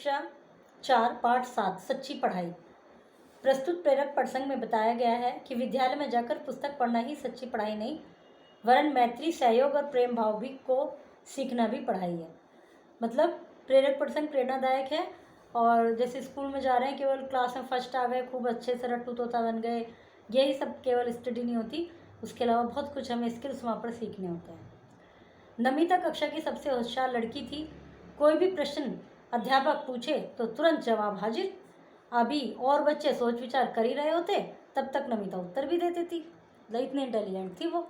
कक्षा 4 पाठ 7 सच्ची पढ़ाई। प्रस्तुत प्रेरक प्रसंग में बताया गया है कि विद्यालय में जाकर पुस्तक पढ़ना ही सच्ची पढ़ाई नहीं, वरन मैत्री, सहयोग और प्रेम भाव भी को सीखना भी पढ़ाई है। मतलब प्रेरक प्रसंग प्रेरणादायक है। और जैसे स्कूल में जा रहे हैं, केवल क्लास में फर्स्ट आ गए, खूब अच्छे से रट्टू तोता बन गए, यही सब केवल स्टडी नहीं होती, उसके अलावा बहुत कुछ हमें स्किल्स वहाँ पर सीखने होते हैं। नमिता कक्षा की सबसे होशियार लड़की थी। कोई भी प्रश्न अध्यापक पूछे तो तुरंत जवाब हाजिर। अभी और बच्चे सोच विचार कर ही रहे होते, तब तक नमिता उत्तर भी देती थी। इतनी इंटेलिजेंट थी वो।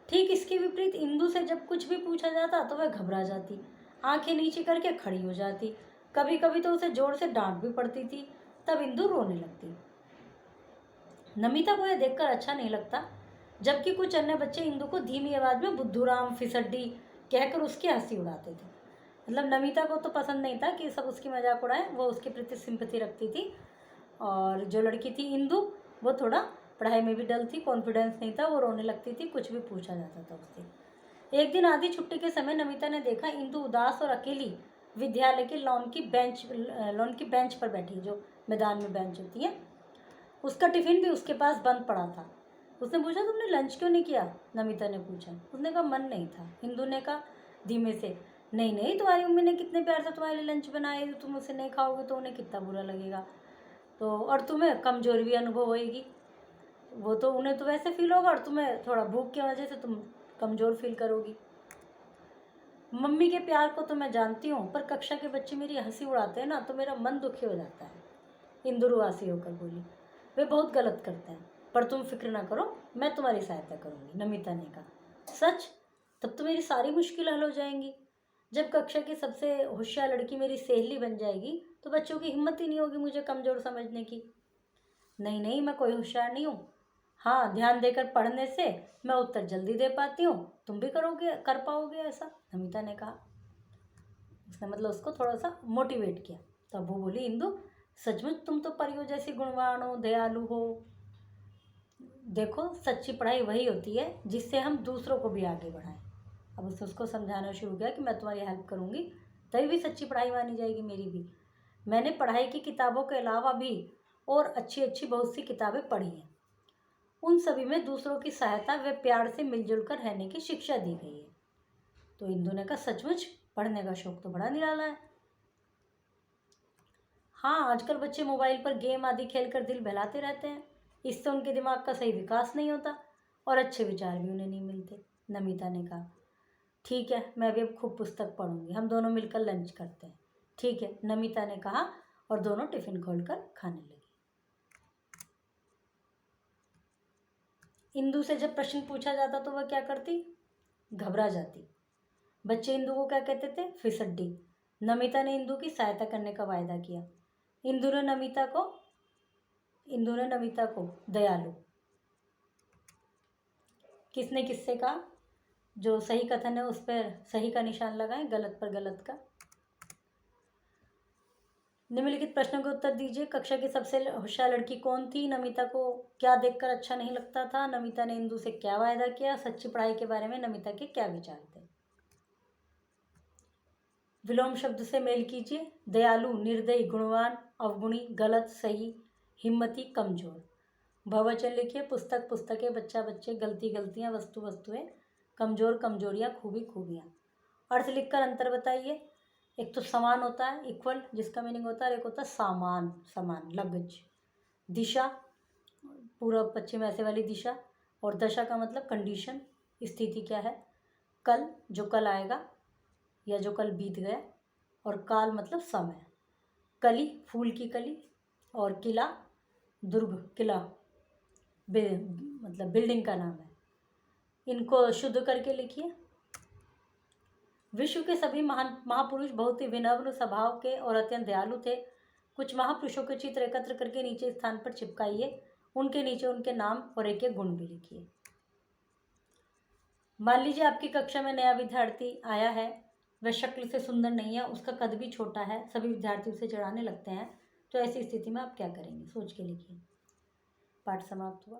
ठीक इसके विपरीत इंदु से जब कुछ भी पूछा जाता तो वह घबरा जाती, आंखें नीचे करके खड़ी हो जाती। कभी कभी तो उसे जोर से डांट भी पड़ती थी, तब इंदु रोने लगती। नमिता को यह देखकर अच्छा नहीं लगता, जबकि कुछ अन्य बच्चे इंदु को धीमी आवाज में बुद्धूराम, फिसड्डी कहकर उसकी हंसी उड़ाते थे। मतलब नमिता को तो पसंद नहीं था कि सब उसकी मजाक उड़ाएं, वो उसके प्रति सिंपैथी रखती थी। और जो लड़की थी इंदु, वो थोड़ा पढ़ाई में भी डल थी, कॉन्फिडेंस नहीं था, वो रोने लगती थी कुछ भी पूछा जाता था उससे। एक दिन आधी छुट्टी के समय नमिता ने देखा इंदु उदास और अकेली विद्यालय के लॉन की बेंच पर बैठी, जो मैदान में बेंच होती है। उसका टिफिन भी उसके पास बंद पड़ा था। उसने पूछा, तुमने लंच क्यों नहीं किया? नमिता ने पूछा। उसने कहा, मन नहीं था। इंदु ने कहा धीमे से, नहीं नहीं, तुम्हारी मम्मी ने कितने प्यार से तुम्हारे लिए लंच बनाए, तुम उसे नहीं खाओगे तो उन्हें कितना बुरा लगेगा, तो और तुम्हें कमजोरी भी अनुभव होएगी। वो तो उन्हें तो वैसे फील होगा, और तुम्हें थोड़ा भूख की वजह से तुम कमज़ोर फील करोगी। मम्मी के प्यार को तो मैं जानती हूँ, पर कक्षा के बच्चे मेरी हंसी उड़ाते हैं ना, तो मेरा मन दुखी हो जाता है। इंदु रुआसी होकर बोली, वे बहुत गलत करते हैं, पर तुम फिक्र ना करो, मैं तुम्हारी सहायता करूँगी। नमिता ने कहा, सच? तब तो मेरी सारी मुश्किल हल हो जाएंगी। जब कक्षा की सबसे होशियार लड़की मेरी सहेली बन जाएगी तो बच्चों की हिम्मत ही नहीं होगी मुझे कमज़ोर समझने की। नहीं नहीं, मैं कोई होशियार नहीं हूँ। हाँ, ध्यान देकर पढ़ने से मैं उत्तर जल्दी दे पाती हूँ, तुम भी कर पाओगे ऐसा, नमिता ने कहा। उसने मतलब उसको थोड़ा सा मोटिवेट किया। तब वो बोली, इंदु सचमुच तुम तो परियों जैसी गुणवान हो, दयालु हो। देखो, सच्ची पढ़ाई वही होती है जिससे हम दूसरों को भी आगे बढ़ाएं। अब उसने उसको समझाना शुरू किया कि मैं तुम्हारी हेल्प करूँगी, तभी भी सच्ची पढ़ाई मानी जाएगी मेरी भी। मैंने पढ़ाई की किताबों के अलावा भी और अच्छी अच्छी बहुत सी किताबें पढ़ी हैं। उन सभी में दूसरों की सहायता व प्यार से मिलजुल कर रहने की शिक्षा दी गई है। तो इंदु ने कहा, सचमुच पढ़ने का शौक तो बड़ा निराला है। हाँ, आजकल बच्चे मोबाइल पर गेम आदि खेलकर दिल बहलाते रहते हैं, इससे उनके दिमाग का सही विकास नहीं होता और अच्छे विचार भी उन्हें नहीं मिलते, नमिता ने कहा। ठीक है, मैं भी अब खूब पुस्तक पढ़ूंगी, हम दोनों मिलकर लंच करते हैं। ठीक है, नमिता ने कहा, और दोनों टिफिन खोलकर खाने लगी। इंदु से जब प्रश्न पूछा जाता तो वह क्या करती? घबरा जाती। बच्चे इंदु को क्या कहते थे? फिसड्डी। नमिता ने इंदु की सहायता करने का वायदा किया। इंदु ने नमिता को दयालु। किसने किससे कहा? जो सही कथन है उस पर सही का निशान लगाएं, गलत पर गलत का। निम्नलिखित प्रश्नों के उत्तर दीजिए। कक्षा की सबसे होशियार लड़की कौन थी? नमिता को क्या देखकर अच्छा नहीं लगता था? नमिता ने इंदु से क्या वायदा किया? सच्ची पढ़ाई के बारे में नमिता के क्या विचार थे? विलोम शब्द से मेल कीजिए। दयालु, निर्दयी, गुणवान, अवगुणी, गलत, सही, हिम्मती, कमजोर। बहुवचन लिखिए। पुस्तक, पुस्तकें, बच्चा, बच्चे, गलती, गलतियाँ, वस्तु, वस्तुएं, कमजोर, कमजोरियाँ, खूबी, खूबियाँ। अर्थ लिखकर अंतर बताइए। एक तो समान होता है, इक्वल, जिसका मीनिंग होता है, और एक होता है सामान, समान, लगज। दिशा, पूर्व पश्चिम ऐसे वाली दिशा, और दशा का मतलब कंडीशन, स्थिति क्या है। कल, जो कल आएगा या जो कल बीत गया, और काल मतलब समय। कली, फूल की कली, और किला, दुर्ग, किला मतलब बिल्डिंग का नाम है। इनको शुद्ध करके लिखिए। विश्व के सभी महान महापुरुष बहुत ही विनम्र स्वभाव के और अत्यंत दयालु थे। कुछ महापुरुषों के चित्र एकत्र करके नीचे स्थान पर चिपकाइए। उनके नीचे उनके नाम और एक एक गुण भी लिखिए। मान लीजिए आपकी कक्षा में नया विद्यार्थी आया है, वह शक्ल से सुंदर नहीं है, उसका कद भी छोटा है, सभी विद्यार्थी उसे चिढ़ाने लगते हैं, तो ऐसी स्थिति में आप क्या करेंगे? सोच के लिखिए। पाठ समाप्त हुआ।